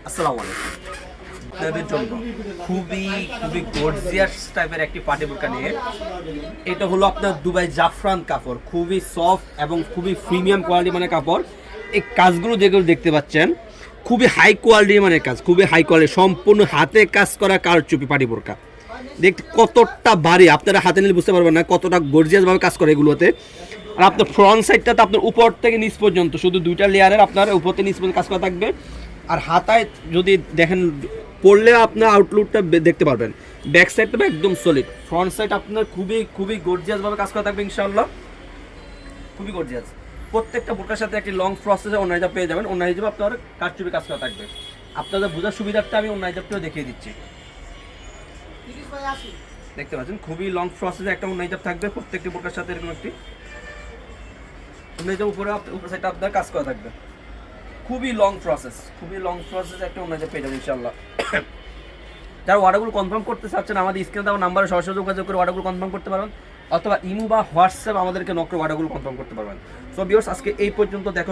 আসসালামু আলাইকুম। আপনাদের জন্য খুবই খুবই গর্জিয়াস টাইপের একটি পার্টি বোরকা নিয়ে, এটা হলো আপনার দুবাই জাফরান কাপড়, খুবই সফট এবং খুবই প্রিমিয়াম কোয়ালিটি মানে কাপড়। এই কাজগুলো যেগুলো দেখতে পাচ্ছেন খুবই হাই কোয়ালিটি মানে কাজ, খুবই হাই কোয়ালিটি, সম্পূর্ণ হাতে কাজ করা কারচুপি পার্টি বোরকা। দেখতে কতটা ভারী, আপনারা হাতে নিলে বুঝতে পারবেন না কতটা গর্জিয়াসভাবে কাজ করে এগুলোতে। আর আপনার ফ্রন্ট সাইডটা তো আপনার উপর থেকে নিচ পর্যন্ত শুধু দুইটা লেয়ারের আপনার উপর থেকে নিচ পর্যন্ত কাজ করা থাকবে। আর হাতায় যদি দেখেন পড়লে আপনার আউটলুকটা দেখতে পারবেন। ব্যাক সাইডটা একদম সলিড, ফ্রন্ট সাইড আপনার খুবই খুবই গর্জিয়াসভাবে কাজ করা থাকবে ইনশাআল্লাহ, খুবই গর্জিয়াস। প্রত্যেকটা বোরকার সাথে একটি লং প্রসেসে অন্য হিজাব পেয়ে যাবেন। অন্য হিজাব আপনার কারচুপি কাজ করা থাকবে। আপনাদের বোঝার সুবিধার্থে আমি অন্য হিজাবটাও দেখিয়ে দিচ্ছি। দেখতে পাচ্ছেন খুবই লং প্রসেসে একটা অন্য হিজাব থাকবে প্রত্যেকটি বোরকার সাথে, এরকম একটি অন্য হিজাব উপর সাইডটা আপনার কাজ করা থাকবে। খুবই লং প্রসেস, খুবই লং প্রসেস একটা অন্য হিজাব পেয়ে যাবেন ইনশাআল্লাহ। যারা অর্ডারগুলো কনফার্ম করতে চাচ্ছেন আমাদের স্ক্রিনে দেওয়া নাম্বারে সরাসরি যোগাযোগ করে অর্ডারগুলো কনফার্ম করতে পারবেন, অথবা ইমো বা হোয়াটসঅ্যাপ আমাদেরকে নক করে অর্ডারগুলো কনফার্ম করতে পারবেন। সো ভিউয়ার্স, আজকে এই পর্যন্ত। দেখো।